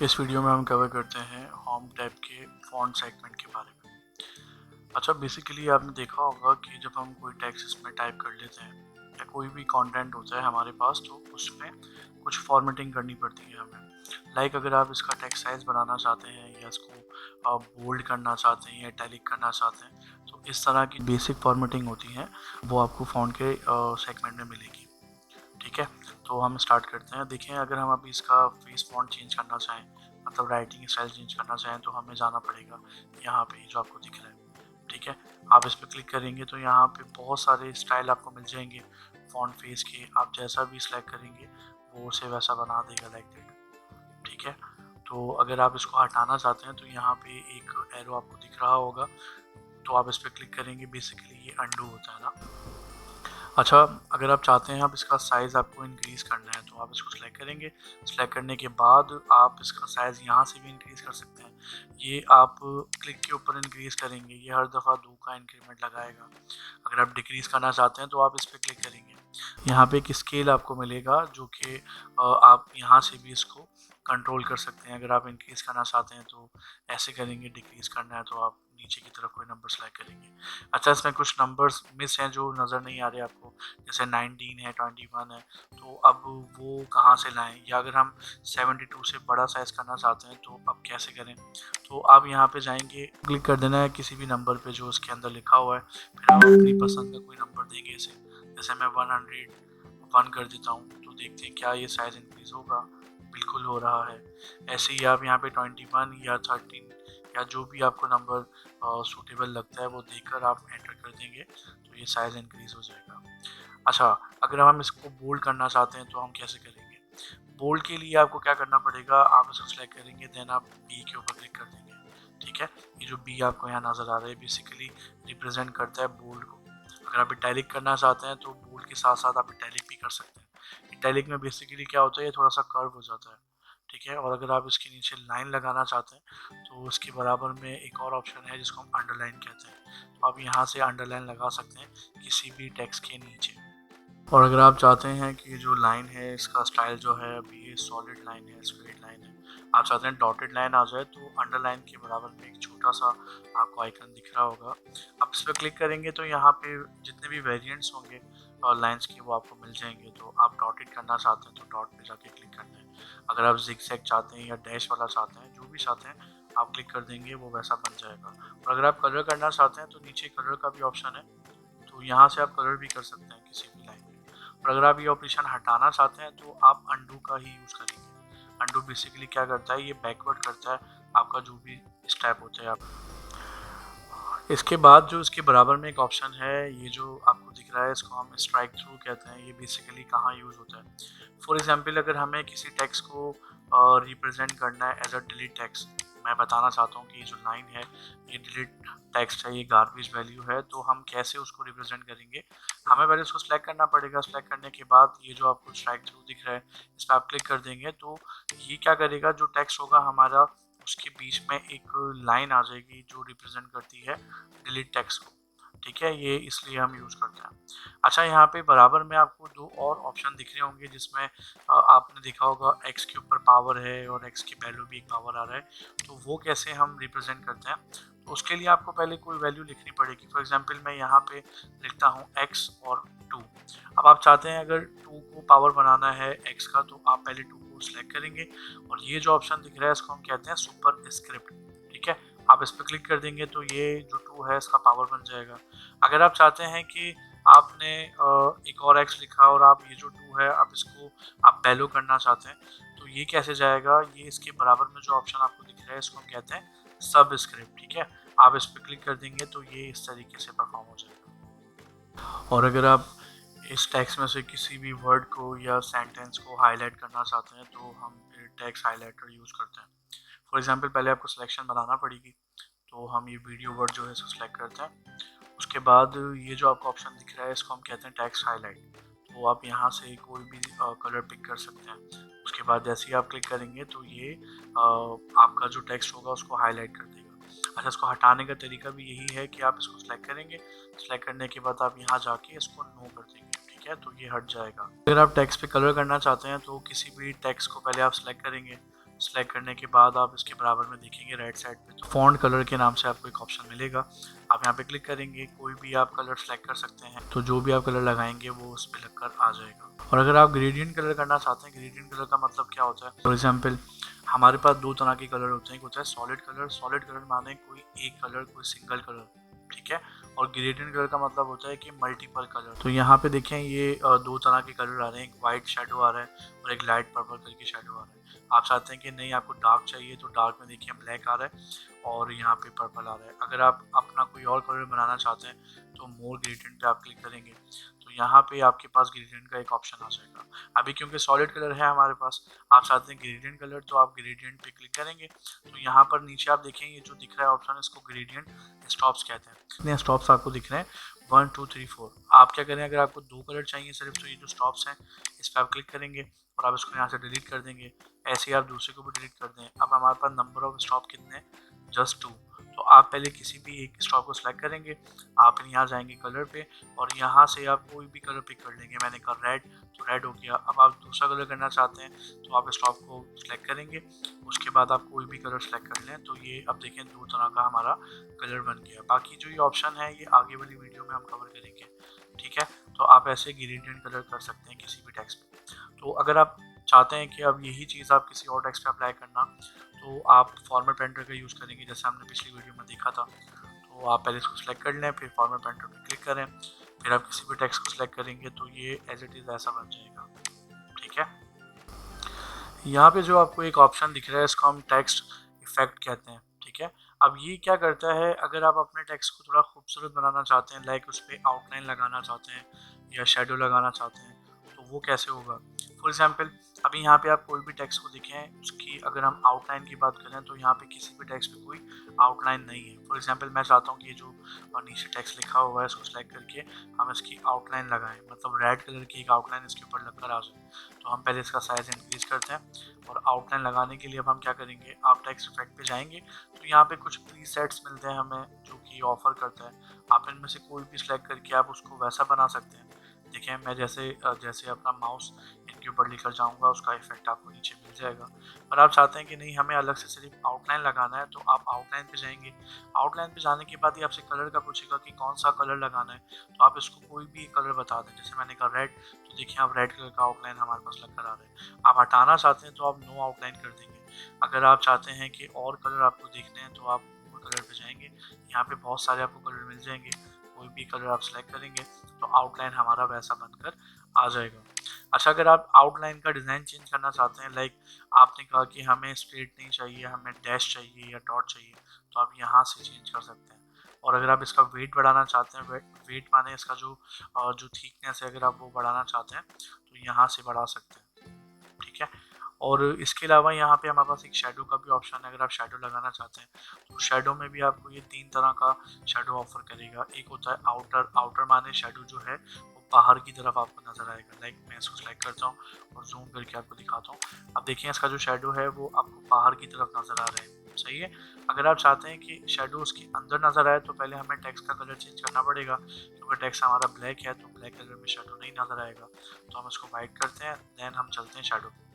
इस वीडियो में हम कवर करते हैं होम टैब के फॉन्ट सेगमेंट के बारे में। अच्छा, बेसिकली आपने देखा होगा कि जब हम कोई टेक्स्ट इसमें टाइप कर लेते हैं या कोई भी कंटेंट होता है हमारे पास, तो उसमें कुछ फॉर्मेटिंग करनी पड़ती है हमें। लाइक अगर आप इसका टेक्स्ट साइज बनाना चाहते हैं या इसको बोल्ड करना चाहते हैं या इटैलिक करना चाहते हैं, तो इस तरह की बेसिक फॉर्मेटिंग होती है, वो आपको फॉन्ट के सेगमेंट में मिलेगी। ठीक है, तो हम स्टार्ट करते हैं। देखें, अगर हम अभी इसका फेस फॉन्ट चेंज करना चाहें, मतलब राइटिंग स्टाइल चेंज करना चाहें, तो हमें जाना पड़ेगा यहाँ पे जो आपको दिख रहा है। ठीक है, आप इस पर क्लिक करेंगे तो यहाँ पे बहुत सारे स्टाइल आपको मिल जाएंगे फॉन्ट फेस के। आप जैसा भी सिलेक्ट करेंगे वो उसे वैसा बना देगा, लाइक दैट। ठीक है, तो अगर आप इसको हटाना चाहते हैं तो यहाँ पे एक एरो आपको दिख रहा होगा, तो आप इस पर क्लिक करेंगे। बेसिकली ये अंडू होता है ना। अच्छा, अगर आप चाहते हैं आप इसका साइज़ आपको इंक्रीज़ करना है, तो आप इसको सिलेक्ट करेंगे। सिलेक्ट करने के बाद आप इसका साइज़ यहाँ से भी इंक्रीज़ कर सकते हैं। ये आप क्लिक के ऊपर इंक्रीज़ करेंगे, ये हर दफ़ा 2 का इंक्रीमेंट लगाएगा। अगर आप डिक्रीज़ करना चाहते हैं तो आप इस पर क्लिक करेंगे। यहाँ पे एक स्केल आपको मिलेगा जो कि आप यहाँ से भी इसको कंट्रोल कर सकते हैं। अगर आप इंक्रीज़ करना चाहते हैं तो ऐसे करेंगे, डिक्रीज़ करना है तो आप नीचे की तरफ कोई नंबर सेलेक्ट करेंगे। अच्छा, इसमें कुछ नंबर्स मिस हैं जो नज़र नहीं आ रहे आपको, जैसे 19 है, 21 है, तो अब वो कहाँ से लाएं, या अगर हम 72 से बड़ा साइज़ करना चाहते हैं तो अब कैसे करें। तो आप यहाँ पे जाएंगे, क्लिक कर देना है किसी भी नंबर पे जो उसके अंदर लिखा हुआ है, फिर आप अपनी पसंद का कोई नंबर देंगे इसे। जैसे मैं 101 कर देता हूँ, तो देखते हैं क्या ये साइज़ इंक्रीज़ होगा। बिल्कुल हो रहा है। ऐसे ही आप यहाँ पे 21 या 13 या जो भी आपको नंबर सूटेबल लगता है वो देकर आप एंटर कर देंगे, तो ये साइज़ इंक्रीज़ हो जाएगा। अच्छा, अगर हम इसको बोल्ड करना चाहते हैं तो हम कैसे करेंगे। बोल्ड के लिए आपको क्या करना पड़ेगा, आप इसको सेलेक्ट करेंगे, देन आप बी के ऊपर क्लिक कर देंगे। ठीक है, ये जो बी आपको यहाँ नज़र आ रहा है बेसिकली रिप्रेजेंट करता है बोल्ड को। अगर आप इटैलिक करना चाहते हैं तो बोल्ड के साथ साथ आप इटैलिक भी कर सकते हैं। इटैलिक में बेसिकली क्या होता है, ये थोड़ा सा कर्व हो जाता है। ठीक है, और अगर आप इसके नीचे लाइन लगाना चाहते हैं तो उसके बराबर में एक और ऑप्शन है जिसको हम अंडरलाइन कहते हैं, तो आप यहाँ से अंडरलाइन लगा सकते हैं किसी भी टेक्स्ट के नीचे। और अगर आप चाहते हैं कि जो लाइन है इसका स्टाइल जो है, अभी ये सॉलिड लाइन है, स्ट्रेट लाइन है, आप चाहते हैं डॉटेड लाइन आ जाए, तो अंडरलाइन के बराबर में एक छोटा सा आपको आइकन दिख रहा होगा, आप इस पर क्लिक करेंगे तो यहाँ पे जितने भी वेरिएंट्स होंगे लाइंस के वो आपको मिल जाएंगे। तो आप डॉटेड करना चाहते हैं तो डॉट पे जाके क्लिक करना है। अगर आप जिगजैग चाहते हैं या डैश वाला चाहते हैं, जो भी चाहते हैं आप क्लिक कर देंगे, वो वैसा बन जाएगा। और अगर आप कलर करना चाहते हैं तो नीचे कलर का भी ऑप्शन है, तो यहाँ से आप कलर भी कर सकते हैं किसी भी लाइन में। और अगर आप ये ऑपरेशन हटाना चाहते हैं तो आप अंडू का ही यूज़ करेंगे। अंडू बेसिकली क्या करता है, ये बैकवर्ड करता है आपका जो भी स्टेप होता है। आप इसके बाद जो इसके बराबर में एक ऑप्शन है, ये जो आपको दिख रहा है, इसको हम स्ट्राइक थ्रू कहते हैं। ये बेसिकली कहाँ यूज़ होता है, फॉर एग्जांपल अगर हमें किसी टेक्स्ट को रिप्रेजेंट करना है एज अ डिलीट टेक्स्ट, मैं बताना चाहता हूँ कि ये जो लाइन है ये डिलीट टेक्स्ट है, ये गार्बेज वैल्यू है, तो हम कैसे उसको रिप्रेजेंट करेंगे। हमें पहले उसको सिलेक्ट करना पड़ेगा। सिलेक्ट करने के बाद ये जो आपको स्ट्राइक थ्रू दिख रहा है, इस पर आप क्लिक कर देंगे, तो ये क्या करेगा, जो टेक्स्ट होगा हमारा उसके बीच में एक लाइन आ जाएगी जो रिप्रेजेंट करती है डिलीट टेक्स्ट को। ठीक है, ये इसलिए हम यूज़ करते हैं। अच्छा, यहाँ पे बराबर में आपको दो और ऑप्शन दिख रहे होंगे, जिसमें आपने देखा होगा एक्स के ऊपर पावर है और एक्स की वैल्यू भी एक पावर आ रहा है, तो वो कैसे हम रिप्रेजेंट करते हैं। तो उसके लिए आपको पहले कोई वैल्यू लिखनी पड़ेगी। फॉर एग्जांपल मैं यहाँ पे लिखता हूँ एक्स और 2। अब आप चाहते हैं अगर 2 को पावर बनाना है एक्स का, तो आप पहले 2 को सिलेक्ट करेंगे, और ये जो ऑप्शन दिख रहा है इसको हम कहते हैं सुपर स्क्रिप्ट। ठीक है, आप इस पर क्लिक कर देंगे तो ये जो 2 है इसका पावर बन जाएगा। अगर आप चाहते हैं कि आपने एक और एक्स लिखा और आप ये जो 2 है आप इसको आप वैल्यू करना चाहते हैं, तो ये कैसे जाएगा, ये इसके बराबर में जो ऑप्शन आपको दिख रहा है इसको हम कहते हैं सब स्क्रिप्ट। ठीक है, आप इस पर क्लिक कर देंगे तो ये इस तरीके से परफॉर्म हो जाएगा। और अगर आप इस टेक्स्ट में से किसी भी वर्ड को या सेंटेंस को हाईलाइट करना चाहते हैं तो हम फिर टेक्स्ट हाईलाइटर यूज़ करते हैं। फॉर एग्जांपल पहले आपको सिलेक्शन बनाना पड़ेगी, तो हम ये वीडियो वर्ड जो है इसको सिलेक्ट करते हैं। उसके बाद ये जो आपको ऑप्शन दिख रहा है इसको हम कहते हैं टेक्स्ट हाईलाइट, तो आप यहाँ से कोई भी कलर पिक कर सकते हैं। उसके बाद जैसे ही आप क्लिक करेंगे तो ये आपका जो टेक्स्ट होगा उसको हाईलाइट कर देगा। अच्छा, इसको हटाने का तरीका भी यही है कि आप इसको सिलेक्ट करेंगे। सिलेक्ट करने के बाद आप यहाँ जाके इसको नो कर देंगे। ठीक है, तो ये हट जाएगा। अगर आप टेक्स्ट पे कलर करना चाहते हैं तो किसी भी टेक्स्ट को पहले आप सिलेक्ट करेंगे। सेलेक्ट करने के बाद आप इसके बराबर में देखेंगे राइट साइड पे तो फॉन्ट कलर के नाम से आपको एक ऑप्शन मिलेगा। आप यहाँ पे क्लिक करेंगे, कोई भी आप कलर सेलेक्ट कर सकते हैं, तो जो भी आप कलर लगाएंगे वो उस पर लगकर आ जाएगा। और अगर आप ग्रेडियंट कलर करना चाहते हैं, ग्रेडियंट कलर का मतलब क्या होता है, फॉर एग्जाम्पल हमारे पास दो तरह के कलर होते हैं, एक होता है सॉलिड कलर। सॉलिड कलर माने कोई एक कलर, कोई सिंगल कलर, ठीक है। और ग्रेडियंट कलर का मतलब होता है कि मल्टीपल कलर। तो यहाँ पे देखें ये दो तरह के कलर आ रहे हैं, एक वाइट शेडो आ रहा है और एक लाइट पर्पल कलर की शेडो आ रहा है। आप चाहते हैं कि नहीं आपको डार्क चाहिए तो डार्क में देखिए ब्लैक आ रहा है और यहाँ पे पर्पल आ रहा है। अगर आप अपना कोई और कलर बनाना चाहते हैं तो मोर ग्रेडियंट पे आप क्लिक करेंगे तो यहाँ पे आपके पास ग्रेडियंट का एक ऑप्शन आ जाएगा। अभी क्योंकि सॉलिड कलर है हमारे पास, आप चाहते हैं ग्रेडियंट कलर, तो आप ग्रेडियंट पे क्लिक करेंगे तो यहाँ पर नीचे आप देखेंगे जो दिख रहा है ऑप्शन, इसको ग्रेडियंट स्टॉप्स कहते हैं। कितने स्टॉप्स आपको दिख रहे हैं, 1 2 3 4। आप क्या करें, अगर आपको दो कलर चाहिए सिर्फ, तो ये जो स्टॉप्स हैं इस पर आप क्लिक करेंगे और आप इसको यहाँ से डिलीट कर देंगे। ऐसे ही आप दूसरे को भी डिलीट कर दें। अब हमारे पास नंबर ऑफ स्टॉप कितने हैं, जस्ट 2। तो आप पहले किसी भी एक स्टॉप को सिलेक्ट करेंगे, आप यहाँ जाएंगे कलर पे और यहाँ से आप कोई भी कलर पिक कर लेंगे। मैंने कहा रेड, तो रेड हो गया। अब आप दूसरा कलर करना चाहते हैं तो आप स्टॉप को सिलेक्ट करेंगे, उसके बाद आप कोई भी कलर सेलेक्ट कर लें। तो ये अब देखें दो तरह का हमारा कलर बन गया। बाकी जो ये ऑप्शन है ये आगे वाली वीडियो में हम कवर करेंगे, ठीक है। तो आप ऐसे ग्रेडियंट कलर कर सकते हैं किसी भी टेक्स्ट पे। तो अगर आप चाहते हैं कि अब यही चीज़ आप किसी और टेक्स्ट पे अप्लाई करना, तो आप फॉर्मेट पेंटर का यूज़ करेंगे, जैसे हमने पिछली वीडियो में देखा था। तो आप पहले इसको सिलेक्ट कर लें, फिर फॉर्मेट पेंटर पे क्लिक करें, फिर आप किसी भी टेक्स्ट को सिलेक्ट करेंगे तो ये एज इट इज़ ऐसा बन जाएगा, ठीक है। यहाँ पे जो आपको एक ऑप्शन दिख रहा है इसको हम टेक्स्ट इफेक्ट कहते हैं, ठीक है। अब ये क्या करता है, अगर आप अपने टेक्स्ट को थोड़ा खूबसूरत बनाना चाहते हैं, लाइक उस पर आउटलाइन लगाना चाहते हैं या शेडो लगाना चाहते हैं, तो वो कैसे होगा। फॉर एग्जांपल अभी यहाँ पे आप कोई भी टेक्स्ट को देखें, उसकी अगर हम आउटलाइन की बात करें तो यहाँ पे किसी भी टेक्स्ट पे कोई आउटलाइन नहीं है। फॉर एग्जांपल मैं चाहता हूँ कि जो नीचे टेक्स्ट लिखा हुआ है इसको सिलेक्ट करके हम इसकी आउटलाइन लगाएं, मतलब रेड कलर की एक आउटलाइन इसके ऊपर लगकर आ जाए। तो हम पहले इसका साइज इंक्रीज करते हैं और आउटलाइन लगाने के लिए अब हम क्या करेंगे, आप टेक्स्ट इफेक्ट पे जाएंगे तो यहाँ पे कुछ प्रीसेट्स मिलते हैं हमें जो कि ऑफर करता है। आप इनमें से कोई भी सिलेक्ट करके आप उसको वैसा बना सकते हैं। देखिए मैं जैसे जैसे अपना माउस इनके ऊपर लेकर जाऊंगा उसका इफेक्ट आपको नीचे मिल जाएगा। और आप चाहते हैं कि नहीं हमें अलग से सिर्फ आउटलाइन लगाना है, तो आप आउटलाइन पे जाएंगे। आउटलाइन पे जाने के बाद ही आपसे कलर का पूछेगा कि कौन सा कलर लगाना है, तो आप इसको कोई भी कलर बता दें। जैसे मैंने कहा रेड, तो देखिए आप रेड कलर का आउटलाइन हमारे पास लगकर आ रहा है। आप हटाना चाहते हैं तो आप नो आउटलाइन कर देंगे। अगर आप चाहते हैं कि और कलर आपको देखने हैं तो आप कलर पे जाएंगे, यहाँ पे बहुत सारे आपको कलर मिल जाएंगे, कोई भी कलर आप सेलेक्ट करेंगे तो आउटलाइन हमारा वैसा बनकर आ जाएगा। अच्छा अगर आप आउटलाइन का डिज़ाइन चेंज करना चाहते हैं, लाइक आपने कहा कि हमें स्ट्रेट नहीं चाहिए, हमें डैश चाहिए या डॉट चाहिए, तो आप यहाँ से चेंज कर सकते हैं। और अगर आप इसका वेट बढ़ाना चाहते हैं, वेट माने इसका जो थिकनेस है, अगर आप वो बढ़ाना चाहते हैं तो यहाँ से बढ़ा सकते हैं, ठीक है। और इसके अलावा यहाँ पे हमारे पास एक शेडो का भी ऑप्शन है। अगर आप शेडो लगाना चाहते हैं तो शेडो में भी आपको ये 3 तरह का शेडो ऑफर करेगा। एक होता है आउटर, आउटर माने शेडो जो है वो बाहर की तरफ आपको नजर आएगा। लाइक मैं इसको सिलेक्ट करता हूँ और जूम करके आपको दिखाता हूँ। अब देखिए इसका जो शेडो है वो आपको बाहर की तरफ नजर आ रहा है, सही है। अगर आप चाहते हैं कि शेडो उसके अंदर नजर आए तो पहले हमें टेक्स्ट का कलर चेंज करना पड़ेगा, क्योंकि टेक्स्ट हमारा ब्लैक है तो ब्लैक कलर में शेडो नहीं नजर आएगा। तो हम इसको वाइट करते हैं, देन हम चलते हैं शेडो पे।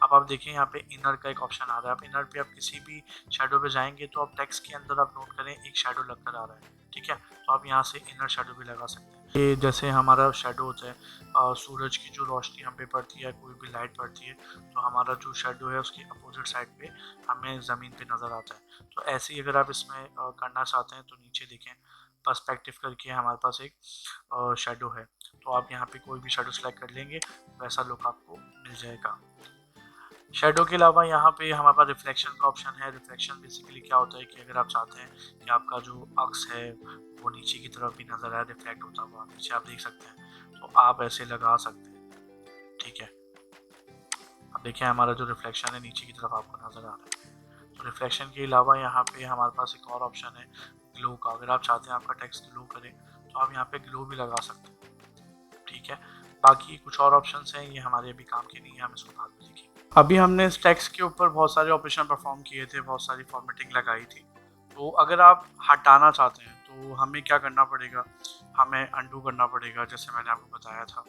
अब आप देखिए यहाँ पे इनर का एक ऑप्शन आ रहा है। आप इनर पे आप किसी भी शेडो पे जाएंगे तो आप टेक्स्ट के अंदर आप नोट करें एक शेडो लगकर आ रहा है, ठीक है। तो आप यहाँ से इनर शेडो भी लगा सकते हैं। ये जैसे हमारा शेडो होता है, सूरज की जो रोशनी हम पे पड़ती है, कोई भी लाइट पड़ती है, तो हमारा जो शेडो है उसके अपोजिट साइड पे हमें ज़मीन पे नज़र आता है। तो ऐसे ही अगर आप इसमें करना चाहते हैं तो नीचे देखें पर्सपेक्टिव करके हमारे पास एक शेडो है, तो आप यहाँ पे कोई भी शेडो सेलेक्ट कर लेंगे, वैसा लुक आपको मिल जाएगा। शेडो के अलावा यहाँ पे हमारे पास रिफ्लेक्शन का ऑप्शन है। रिफ्लेक्शन बेसिकली क्या होता है कि अगर आप चाहते हैं कि आपका जो अक्स है वो नीचे की तरफ भी नजर आए, रिफ्लेक्ट होता हुआ नीचे आप देख सकते हैं, तो आप ऐसे लगा सकते हैं, ठीक है। अब देखिए हमारा जो रिफ्लेक्शन है नीचे की तरफ आपको नजर आ रहा है। तो रिफ्लेक्शन के अलावा यहाँ पे हमारे पास एक और ऑप्शन है ग्लो का। अगर आप चाहते हैं आपका टेक्स्ट ग्लो करे तो आप यहाँ पे ग्लो भी लगा सकते हैं, ठीक है। बाकी कुछ और ऑप्शंस हैं, ये हमारे अभी काम के नहीं है, हम इसको बाद में देखेंगे। अभी हमने इस टेक्स्ट के ऊपर बहुत सारे ऑपरेशन परफॉर्म किए थे, बहुत सारी फॉर्मेटिंग लगाई थी। तो अगर आप हटाना चाहते हैं तो हमें क्या करना पड़ेगा, हमें अंडू करना पड़ेगा, जैसे मैंने आपको बताया था।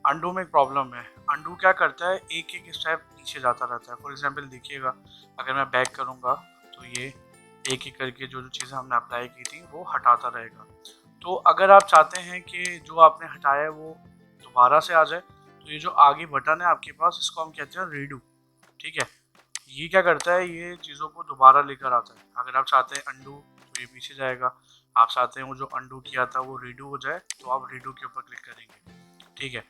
अंडू में एक प्रॉब्लम है। अंडू क्या करता है, एक एक स्टेप नीचे जाता रहता है। फॉर एग्जांपल देखिएगा, अगर मैं बैक करूँगा तो ये एक एक करके जो जो चीज़ें हमने अप्लाई की थी वो हटाता रहेगा। तो अगर आप चाहते हैं कि जो आपने हटाया है वो दोबारा से आ जाए, तो ये जो आगे बटन है आपके पास, इसको हम कहते हैं रीडू। ठीक है, ये क्या करता है, ये चीज़ों को दोबारा लेकर आता है। अगर आप चाहते हैं अंडू, तो ये पीछे जाएगा। आप चाहते हैं वो जो अंडू किया था वो रीडू हो जाए, तो आप रीडू के ऊपर क्लिक करेंगे। ठीक है,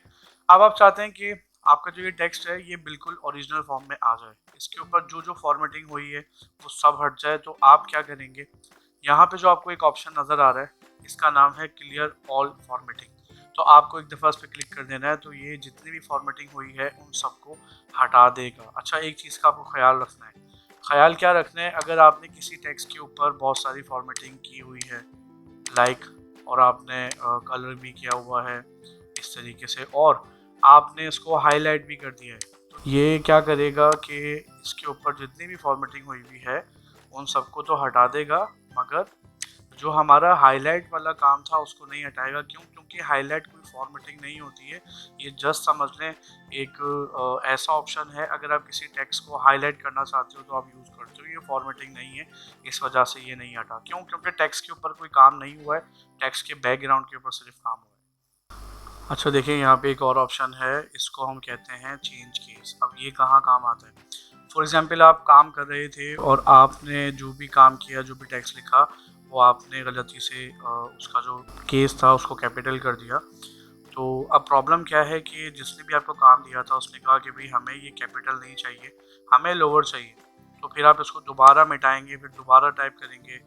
अब आप चाहते हैं कि आपका जो ये टेक्स्ट है ये बिल्कुल ओरिजिनल फॉर्म में आ जाए, इसके ऊपर जो जो फॉर्मेटिंग हुई है वो सब हट जाए, तो आप क्या करेंगे, यहाँ पे जो आपको एक ऑप्शन नज़र आ रहा है, इसका नाम है क्लियर ऑल फॉर्मेटिंग। तो आपको एक दफ़ा इस पर क्लिक कर देना है, तो ये जितनी भी फॉर्मेटिंग हुई है उन सबको हटा देगा। अच्छा, एक चीज़ का आपको ख्याल रखना है। ख्याल क्या रखना है, अगर आपने किसी टेक्स्ट के ऊपर बहुत सारी फॉर्मेटिंग की हुई है, लाइक, और आपने कलर भी किया हुआ है इस तरीके से, और आपने इसको हाईलाइट भी कर दिया है, तो ये क्या करेगा कि इसके ऊपर जितनी भी फॉर्मेटिंग हुई हुई है उन सबको तो हटा देगा, मगर जो हमारा हाईलाइट वाला काम था उसको नहीं हटाएगा। क्यों? क्योंकि हाईलाइट कोई फॉर्मेटिंग नहीं होती है, ये जस्ट समझ लें एक ऐसा ऑप्शन है, अगर आप किसी टेक्स्ट को हाईलाइट करना चाहते हो तो आप यूज़ करते हो, ये फॉर्मेटिंग नहीं है, इस वजह से ये नहीं हटा। क्यों? क्योंकि टेक्स्ट के ऊपर कोई काम नहीं हुआ है, टेक्स्ट के बैकग्राउंड के ऊपर सिर्फ काम हुआ है। अच्छा देखिए, यहाँ पे एक और ऑप्शन है, इसको हम कहते हैं चेंज केस। अब ये कहाँ काम आता है? फॉर एग्जांपल आप काम कर रहे थे और आपने जो भी काम किया, जो भी टेक्स्ट लिखा, वो आपने गलती से उसका जो केस था उसको कैपिटल कर दिया। तो अब प्रॉब्लम क्या है कि जिसने भी आपको काम दिया था उसने कहा कि भाई हमें ये कैपिटल नहीं चाहिए, हमें लोअर चाहिए। तो फिर आप इसको दोबारा मिटाएंगे, फिर दोबारा टाइप करेंगे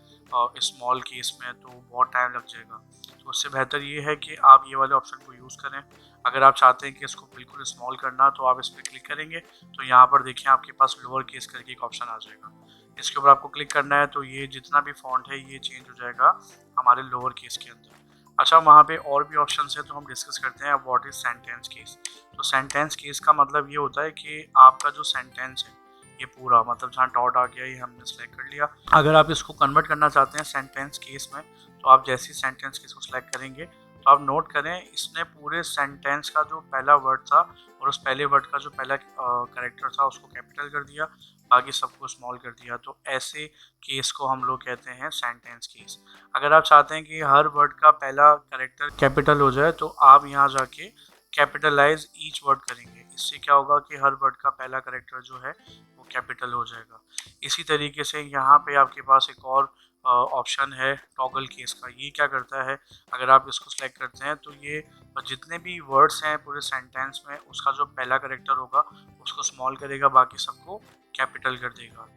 स्मॉल केस में, तो बहुत टाइम लग जाएगा। तो उससे बेहतर ये है कि आप ये वाले ऑप्शन को यूज़ करें। अगर आप चाहते हैं कि इसको बिल्कुल स्मॉल करना, तो आप इस पर क्लिक करेंगे, तो यहाँ पर देखिए आपके पास लोअर केस करके एक ऑप्शन आ जाएगा। इसके ऊपर आपको क्लिक करना है, तो ये जितना भी फॉन्ट है ये चेंज हो जाएगा हमारे लोअर केस के अंदर। अच्छा, वहाँ पे और भी ऑप्शन है, तो हम डिस्कस करते हैं व्हाट इज सेंटेंस केस। तो सेंटेंस केस का मतलब ये होता है कि आपका जो सेंटेंस है ये पूरा, मतलब जहाँ डॉट आ गया ये हमने सेलेक्ट कर लिया। अगर आप इसको कन्वर्ट करना चाहते हैं सेंटेंस केस में, तो आप जैसे ही सेंटेंस केस को सिलेक्ट करेंगे, तो आप नोट करें इसने पूरे सेंटेंस का जो पहला वर्ड था और उस पहले वर्ड का जो पहला कैरेक्टर था उसको कैपिटल कर दिया, बाकी सबको स्मॉल कर दिया। तो ऐसे केस को हम लोग कहते हैं सेंटेंस केस। अगर आप चाहते हैं कि हर वर्ड का पहला कैरेक्टर कैपिटल हो जाए, तो आप यहाँ जाके कैपिटलाइज ईच वर्ड करेंगे। इससे क्या होगा कि हर वर्ड का पहला कैरेक्टर जो है वो कैपिटल हो जाएगा। इसी तरीके से यहाँ पे आपके पास एक और ऑप्शन है टॉगल केस का। ये क्या करता है, अगर आप इसको सेलेक्ट करते हैं, तो ये जितने भी वर्ड्स हैं पूरे सेंटेंस में उसका जो पहला कैरेक्टर होगा उसको स्मॉल करेगा, बाकी सबको कैपिटल कर देगा।